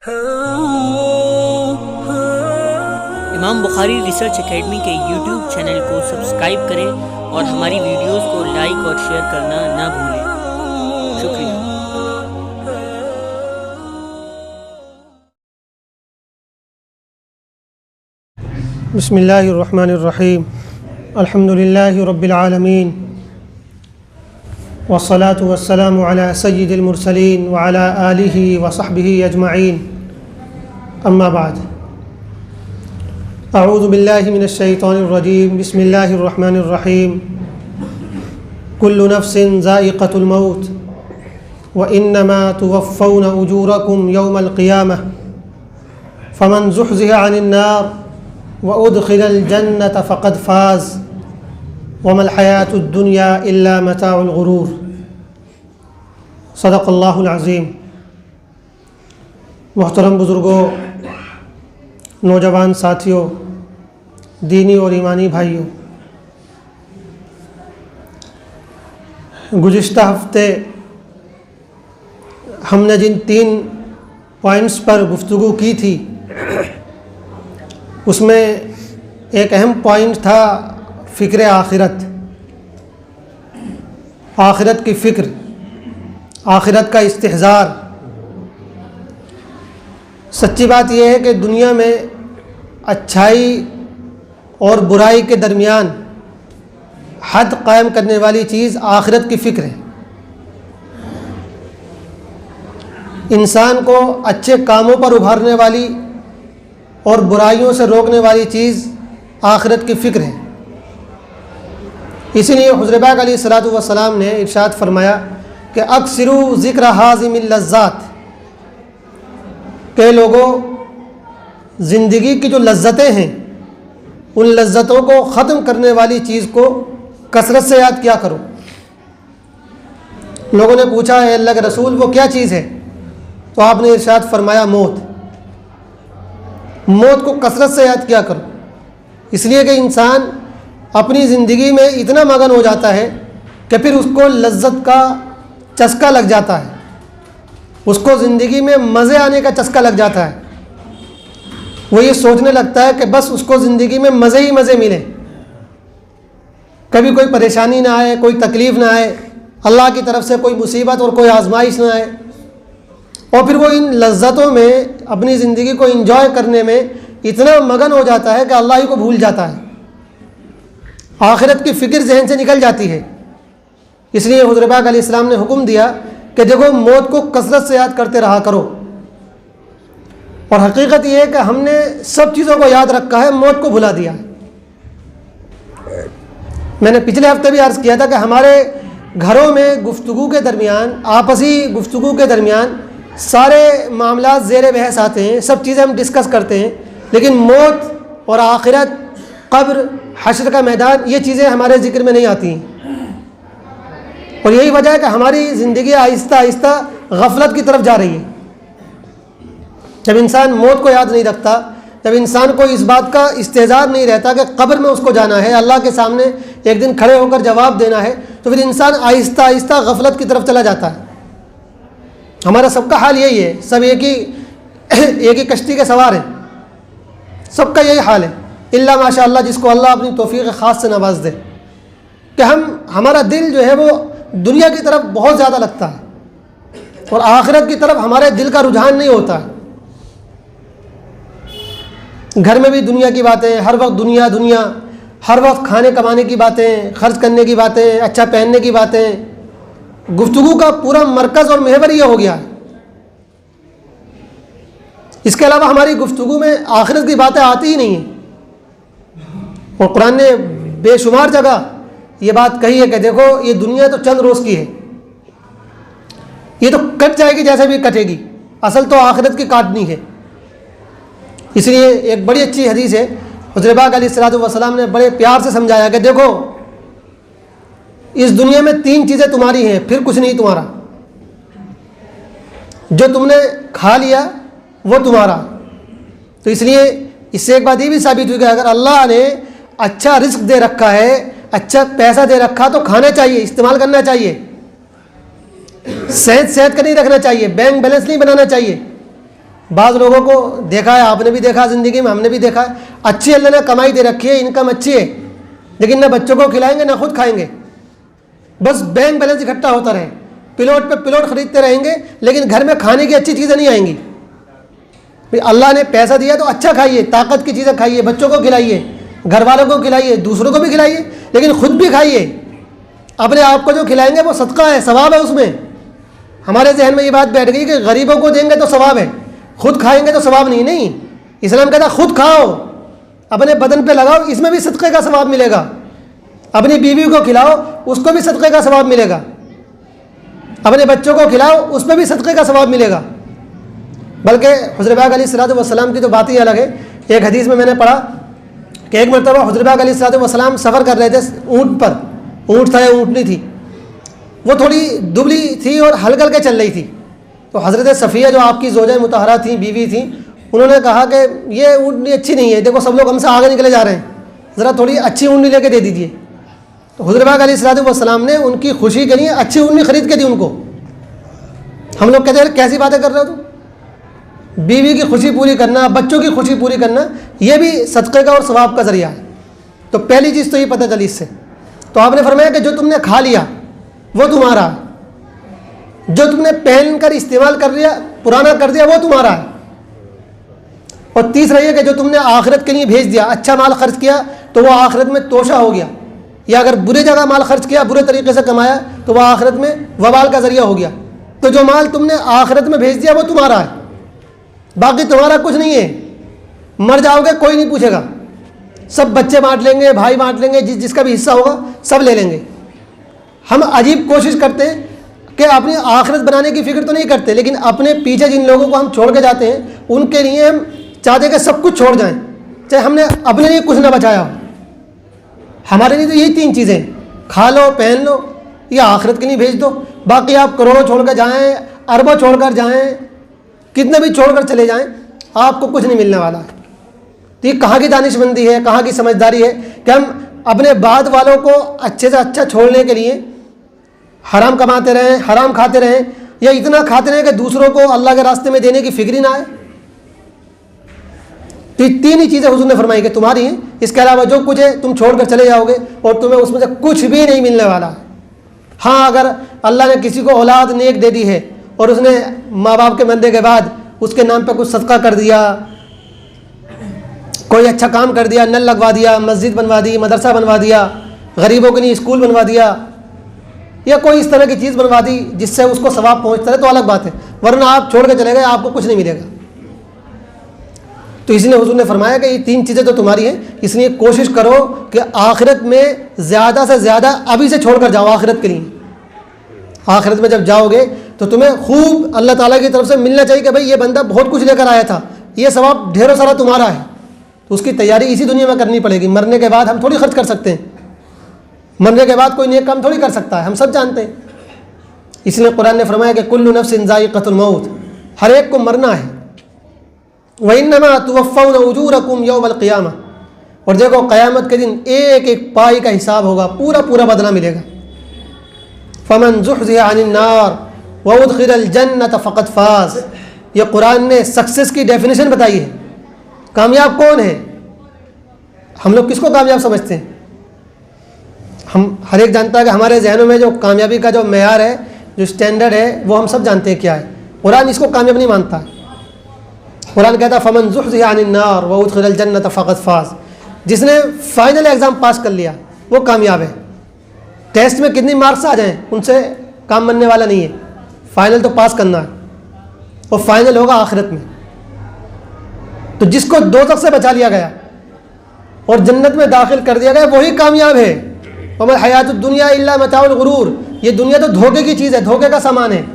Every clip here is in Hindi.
इमाम बुखारी रिसर्च एकेडमी के यूट्यूब चैनल को सब्सक्राइब करें और हमारी वीडियोस को लाइक और शेयर करना ना भूलें। शुक्रिया। बिस्मिल्लाहिर्रहमानिर्रहीम। अल्हम्दुलिल्लाहि रब्बिल आलमीन वस्सलातु वस्सलामु अला सय्यिदिल मुरसलीन व अला आलिहि व सहबिहि अजमईन। अम्मा बाद। अऊज़ु बिल्लाहि मिनश शैतानिर रजीम। बिस्मिल्लाहिर्रहमानिर्रहीम। कुल्लु नफ्सिन ज़ाइक़तुल मौत व इन्नमा तुवफ़्फ़ौना उजूरकुम यौमल क़ियामह फ़मन ज़ुहज़िहा अनिन नार व उदख़िलल जन्नत फ़क़द फ़ाज़ वमल हयातुद दुनिया इल्ला मताउल गुरूर। सदक़ल्लाहुल अज़ीम। मोहतरम बुज़ुर्गों, नौजवान साथियों, दीनी और ईमानी भाइयों, गुज़िश्ता हफ़्ते हमने जिन 3 पॉइंट्स पर गुफ्तगू की थी उसमें एक अहम पॉइंट था फ़िक्र आखिरत, आखिरत की फ़िक्र, आखिरत का इस्तिहज़ार। सच्ची बात यह है कि दुनिया में अच्छाई और बुराई के दरमियान हद कायम करने वाली चीज़ आखिरत की फ़िक्र है। इंसान को अच्छे कामों पर उभारने वाली और बुराइयों से रोकने वाली चीज़ आखिरत की फ़िक्र है। इसीलिए हुज़्र पाक अलैहिस्सलातु वस्सलाम ने इरशाद फरमाया कि अक्सिरू ज़िक्र हाज़िमिल लज़्ज़ात, के लोगों, ज़िंदगी की जो लज्जतें हैं उन लज्जतों को ख़त्म करने वाली चीज़ को कसरत से याद किया करो। लोगों ने पूछा, है अल्लाह के रसूल, वो क्या चीज़ है? तो आपने इरशाद फरमाया, मौत। मौत को कसरत से याद किया करो, इसलिए कि इंसान अपनी ज़िंदगी में इतना मगन हो जाता है कि फिर उसको लज्जत का चस्का लग जाता है, उसको ज़िंदगी में मज़े आने का चस्का लग जाता है। वो ये सोचने लगता है कि बस उसको ज़िंदगी में मज़े ही मज़े मिले, कभी कोई परेशानी ना आए, कोई तकलीफ़ ना आए, अल्लाह की तरफ से कोई मुसीबत और कोई आजमाइश ना आए। और फिर वो इन लज्जतों में अपनी ज़िंदगी को इंजॉय करने में इतना मगन हो जाता है कि अल्लाह ही को भूल जाता है, आखिरत की फ़िक्र जहन से निकल जाती है। इसलिए हुज़्र पाक अलैहिस्सलाम ने हुक्म दिया कि देखो, मौत को कसरत से याद करते रहा करो। और हकीकत यह है कि हमने सब चीज़ों को याद रखा है, मौत को भुला दिया है। मैंने पिछले हफ्ते भी अर्ज़ किया था कि हमारे घरों में गुफ्तगू के दरमियान, आपसी गुफ्तगू के दरमियान सारे मामला ज़ेर बहस आते हैं, सब चीज़ें हम डिस्कस करते हैं, लेकिन मौत और आखिरत, कब्र, हश्र का मैदान, ये चीज़ें हमारे ज़िक्र में नहीं आती हैं। और यही वजह है कि हमारी ज़िंदगी आहिस्ता आहिस्ता गफलत की तरफ जा रही है। जब इंसान मौत को याद नहीं रखता, जब इंसान को इस बात का इस्तेज़ार नहीं रहता कि कब्र में उसको जाना है, अल्लाह के सामने एक दिन खड़े होकर जवाब देना है, तो फिर इंसान आहिस्ता आहिस्ता गफलत की तरफ चला जाता है। हमारा सबका हाल यही है, सब एक ही कश्ती के सवार हैं, सबका यही हाल है, इल्ला माशाअल्लाह जिसको अल्लाह अपनी तौफीक ख़ास से नवाज दे, कि हमारा दिल जो है वो दुनिया की तरफ बहुत ज़्यादा लगता है और आखिरत की तरफ हमारे दिल का रुझान नहीं होता है। घर में भी दुनिया की बातें, हर वक्त दुनिया दुनिया, हर वक्त खाने कमाने की बातें, खर्च करने की बातें, अच्छा पहनने की बातें, गुफ्तगू का पूरा मरकज़ और महवर ये हो गया है। इसके अलावा हमारी गुफ्तगू में आखिरत की बातें आती ही नहीं हैं। और कुरान ने बेशुमार जगह ये बात कही है कि देखो, ये दुनिया तो चंद रोज़ की है, ये तो कट जाएगी जैसे भी कटेगी, असल तो आखिरत की काटनी है। इसलिए एक बड़ी अच्छी हदीस है, हुज़्र पाक अलैहिस्सलातु वस्सलाम ने बड़े प्यार से समझाया कि देखो, इस दुनिया में 3 चीज़ें तुम्हारी हैं, फिर कुछ नहीं तुम्हारा। जो तुमने खा लिया वो तुम्हारा। तो इसलिए इससे एक बात ये भी साबित हुई कि अगर अल्लाह ने अच्छा रिस्क दे रखा है, अच्छा पैसा दे रखा, तो खाना चाहिए, इस्तेमाल करना चाहिए। सेहत का नहीं रखना चाहिए, बैंक बैलेंस नहीं बनाना चाहिए। बाज़ लोगों को देखा है, आपने भी देखा ज़िंदगी में, हमने भी देखा है, अच्छी अल्लाह ने कमाई दे रखी है, इनकम अच्छी है, लेकिन ना बच्चों को खिलाएंगे ना खुद खाएंगे, बस बैंक बैलेंस इकट्ठा होता रहे, प्लॉट पे प्लॉट खरीदते रहेंगे, लेकिन घर में खाने की अच्छी चीज़ें नहीं आएंगी। भाई अल्लाह ने पैसा दिया तो अच्छा खाइए, ताकत की चीज़ें खाइए, बच्चों को खिलाइए, घर वालों को खिलाइए, दूसरों को भी खिलाइए, लेकिन खुद भी खाइए। अपने आप को जो खिलाएंगे वो सदका है, सवाब है उसमें। हमारे जहन में ये बात बैठ गई कि गरीबों को देंगे तो सवाब है, खुद खाएंगे तो सवाब नहीं। इस्लाम कहता खुद खाओ, अपने बदन पे लगाओ, इसमें भी सदक़े का सवाब मिलेगा। अपनी बीवी को खिलाओ, उसको भी सदक़े का सवाब मिलेगा। अपने बच्चों को खिलाओ, उसमें भी सदक़े का सवाब मिलेगा। बल्कि हुज़ूर पाक अलैहिस्सलातु वस्सलाम की तो बात ही अलग है। एक हदीस में मैंने पढ़ा कि एक मरतबा हुज़ूर पाक अलैहिस्सलातु वस्सलाम सफ़र कर रहे थे ऊँट पर, ऊँट था या ऊँटनी थी, वो थोड़ी दुबली थी और हल्के हल्के चल रही थी। तो हज़रत सफ़िया जो आपकी ज़ौजा मुतहरा थी, बीवी थी, उन्होंने कहा कि ये ऊँटनी अच्छी नहीं है, देखो सब लोग हमसे आगे निकले जा रहे हैं, ज़रा थोड़ी अच्छी ऊँटनी लेके दे दीजिए। तो हुज़ूर पाक अलैहिस्सलातु वस्सलाम ने उनकी खुशी के लिए अच्छी ऊँटनी खरीद के दी उनको। हम लोग कहते हैं कैसी बातें कर रहे हो तुम, बीवी की खुशी पूरी करना, बच्चों की खुशी पूरी करना, ये भी सदक़े का और सवाब का ज़रिया है। तो पहली चीज़ तो ये पता चली इससे। तो आपने फरमाया कि जो तुमने खा लिया वो तुम्हारा है, जो तुमने पहन कर इस्तेमाल कर लिया, पुराना कर दिया, वो तुम्हारा है। और तीसरा ये कि जो तुमने आखिरत के लिए भेज दिया, अच्छा माल खर्च किया तो वो आखिरत में तोशा हो गया, या अगर बुरे जगह माल खर्च किया, बुरे तरीके से कमाया, तो वह आखिरत में वबाल का ज़रिया हो गया। तो जो माल तुमने आखिरत में भेज दिया वो तुम्हारा है, बाकी तुम्हारा कुछ नहीं है। मर जाओगे कोई नहीं पूछेगा, सब बच्चे बांट लेंगे, भाई बांट लेंगे, जिसका भी हिस्सा होगा सब ले लेंगे। हम अजीब कोशिश करते हैं कि अपनी आखिरत बनाने की फ़िक्र तो नहीं करते, लेकिन अपने पीछे जिन लोगों को हम छोड़ के जाते हैं उनके लिए हम चाहते हैं कि सब कुछ छोड़ जाएं, चाहे हमने अपने लिए कुछ ना बचाया हो। हमारे लिए तो यही तीन चीज़ें, खा लो, पहन लो, या आखिरत के लिए भेज दो। बाकी आप करोड़ों छोड़ कर जाएँ, अरबों छोड़ कर जाएँ, कितने भी छोड़ कर चले जाएँ, आपको कुछ नहीं मिलने वाला है। तो ये कहाँ की दानिशमंदी है, कहाँ की समझदारी है कि हम अपने बाद वालों को अच्छे से अच्छा छोड़ने के लिए हराम कमाते रहें, हराम खाते रहें, या इतना खाते रहें कि दूसरों को अल्लाह के रास्ते में देने की फिक्र ही ना आए। तो ये तीन ही चीज़ें हुजूर ने फरमाई कि तुम्हारी हैं, इसके अलावा जो कुछ है तुम छोड़ कर चले जाओगे और तुम्हें उसमें से कुछ भी नहीं मिलने वाला है। हाँ, अगर अल्लाह ने किसी को औलाद नेक दे दी है और उसने माँ बाप के मरने के बाद उसके नाम पर कुछ सदका कर दिया, कोई अच्छा काम कर दिया, नल लगवा दिया, मस्जिद बनवा दी, मदरसा बनवा दिया, गरीबों के लिए स्कूल बनवा दिया, या कोई इस तरह की चीज़ बनवा दी जिससे उसको सवाब पहुँचता है, तो अलग बात है, वरना आप छोड़ के चले गए, आपको कुछ नहीं मिलेगा। तो इसलिए हुजूर ने फरमाया कि ये तीन चीज़ें तो तुम्हारी हैं, इसलिए कोशिश करो कि आखिरत में ज़्यादा से ज़्यादा अभी से छोड़ कर जाओ आखिरत के लिए। आखिरत में जब जाओगे तो तुम्हें खूब अल्लाह ताला की तरफ से मिलना चाहिए कि भाई ये बंदा बहुत कुछ लेकर आया था, ये सवाब ढेरों सारा तुम्हारा है। तो उसकी तैयारी इसी दुनिया में करनी पड़ेगी। मरने के बाद हम थोड़ी खर्च कर सकते हैं, मरने के बाद कोई नेक काम थोड़ी कर सकता है, हम सब जानते हैं। इसलिए कुरान ने फरमाया कि कुल्लु नफ्सिन ज़ाइक़तुल मौत, हर एक को मरना है। व इन्नमा तुवफ़्फ़ौना उजूरकुम यौमल क़ियामा, और देखो क़यामत के दिन एक एक पाई का हिसाब होगा, पूरा पूरा बदला मिलेगा। फ़मन ज़ुहज़िहा अनिन नार व उदख़िलल जन्नत फ़क़द फ़ाज़, ये कुरान ने सक्सेस की डेफिनेशन बताई है। कामयाब कौन है? हम लोग किसको कामयाब समझते हैं? हम हर एक जानता है कि हमारे जहनों में जो कामयाबी का जो मेयार है, जो स्टैंडर्ड है, वो हम सब जानते हैं क्या है। कुरान इसको कामयाब नहीं मानता है। कुरान कहता है फ़मन ज़ुहज़िहा अनिन नार व उदख़िलल जन्नत फ़क़द फ़ाज़, जिसने फाइनल एग्ज़ाम पास कर लिया वो कामयाब है। टेस्ट में कितनी मार्क्स आ जाएं उनसे काम बनने वाला नहीं है, फाइनल तो पास करना है, और फाइनल होगा आखिरत में। तो जिसको दोज़ख से बचा लिया गया और जन्नत में दाखिल कर दिया गया वही कामयाब है। वमल हयातुद दुनिया इल्ला मताउल गुरूर, ये दुनिया तो धोखे की चीज़ है, धोखे का सामान है।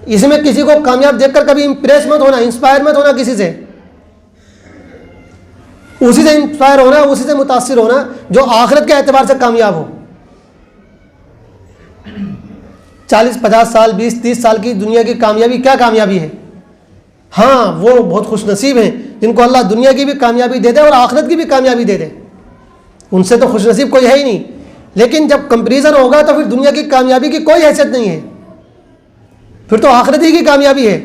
इसमें किसी को कामयाब देखकर कभी इंप्रेस मत होना, इंस्पायर मत होना किसी से। उसी से इंस्पायर होना, उसी से मुतासिर होना जो आखिरत के एतबार से कामयाब हो। 40-50 साल 20-30 साल की दुनिया की कामयाबी क्या कामयाबी है? हाँ, वो बहुत खुशनसीब हैं जिनको अल्लाह दुनिया की भी कामयाबी दे दे और आखिरत की भी कामयाबी दे दे, उनसे तो खुशनसीब कोई है ही नहीं। लेकिन जब कंपैरिजन होगा तो फिर दुनिया की कामयाबी की कोई हैसियत नहीं है, फिर तो आखिरत ही की कामयाबी है।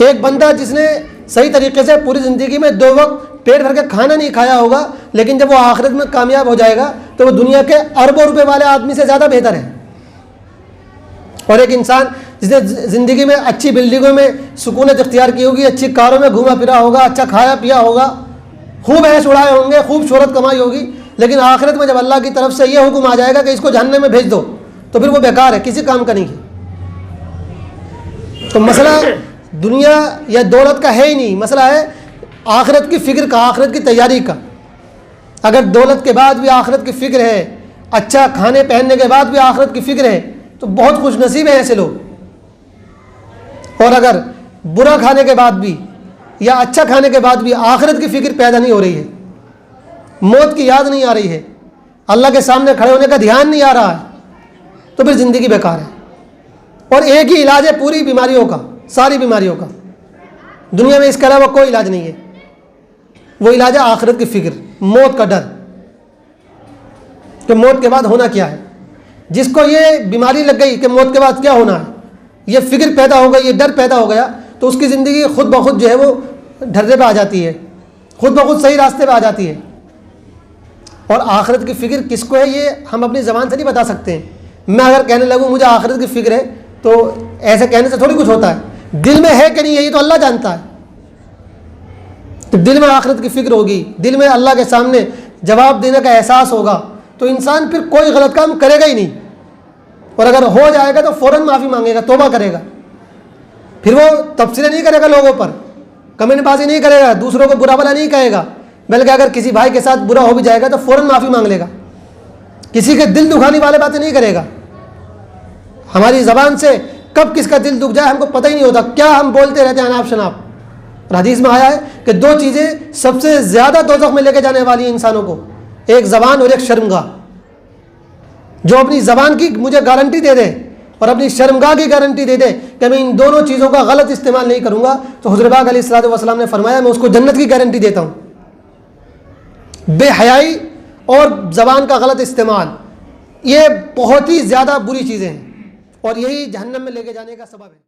एक बंदा जिसने सही तरीके से पूरी ज़िंदगी में 2 वक्त पेट भर के खाना नहीं खाया होगा, लेकिन जब वो आखिरत में कामयाब हो जाएगा तो वो दुनिया के अरबों रुपए वाले आदमी से ज़्यादा बेहतर है। और एक इंसान जिसने ज़िंदगी में अच्छी बिल्डिंगों में सुकूनत इख्तियार की होगी, अच्छी कारों में घूमा फिरा होगा, अच्छा खाया पिया होगा, खूब ऐश उड़ाए होंगे, खूब शोहरत कमाई होगी, लेकिन आखिरत में जब अल्लाह की तरफ से ये हुक्म आ जाएगा कि इसको जहन्नम में भेज दो, तो फिर वो बेकार है, किसी काम का नहीं है। तो मसला दुनिया या दौलत का है ही नहीं, मसला है आखिरत की फ़िक्र का, आखिरत की तैयारी का। अगर दौलत के बाद भी आखिरत की फ़िक्र है, अच्छा खाने पहनने के बाद भी आखिरत की फ़िक्र है, तो बहुत खुश नसीब है ऐसे लोग। और अगर बुरा खाने के बाद भी या अच्छा खाने के बाद भी आखिरत की फ़िक्र पैदा नहीं हो रही है, मौत की याद नहीं आ रही है, अल्लाह के सामने खड़े होने का ध्यान नहीं आ रहा है, तो फिर ज़िंदगी बेकार है। और एक ही इलाज है पूरी बीमारियों का, सारी बीमारियों का, दुनिया में इसके अलावा कोई इलाज नहीं है। वो इलाज है आखिरत की फ़िक्र, मौत का डर कि मौत के बाद होना क्या है। जिसको ये बीमारी लग गई कि मौत के बाद क्या होना है, ये फ़िक्र पैदा हो गई, ये डर पैदा हो गया, तो उसकी ज़िंदगी खुद ब खुद जो है वो ढर्रे पे आ जाती है, खुद ब खुद सही रास्ते पे आ जाती है। और आखिरत की फ़िक्र किसको है ये हम अपनी ज़बान से नहीं बता सकते हैं। मैं अगर कहने लगूँ मुझे आखिरत की फ़िक्र है, तो ऐसे कहने से थोड़ी कुछ होता है, दिल में है कि नहीं है ये तो अल्लाह जानता है। तो दिल में आखिरत की फ़िक्र होगी, दिल में अल्लाह के सामने जवाब देने का एहसास होगा, तो इंसान फिर कोई गलत काम करेगा ही नहीं। और अगर हो जाएगा तो फ़ौरन माफ़ी मांगेगा, तौबा करेगा, फिर वो तबसरे नहीं करेगा, लोगों पर कमेंटबाजी नहीं करेगा, दूसरों को बुरा भला नहीं कहेगा, बल्कि अगर किसी भाई के साथ बुरा हो भी जाएगा तो फ़ौरन माफ़ी मांग लेगा, किसी के दिल दुखाने वाले बातें नहीं करेगा। हमारी ज़बान से कब किसका दिल दुख जाए हमको पता ही नहीं होता, क्या हम बोलते रहते हैं अनाप शनाप। और हदीस में आया है कि 2 चीज़ें सबसे ज़्यादा दोज़ख में लेके जाने वाली हैं इंसानों को, एक ज़बान और एक शर्मगाह। जो अपनी ज़बान की मुझे गारंटी दे दे और अपनी शर्मगाह की गारंटी दे दे कि मैं इन दोनों चीज़ों का गलत इस्तेमाल नहीं करूँगा, तो हुज़ूर पाक अलैहिस्सलातु वस्सलाम ने फरमाया मैं उसको जन्नत की गारंटी देता हूँ। बेहयाई और ज़बान का गलत इस्तेमाल ये बहुत ही ज़्यादा बुरी चीज़ें हैं और यही जहन्नम में लेके जाने का सबब है।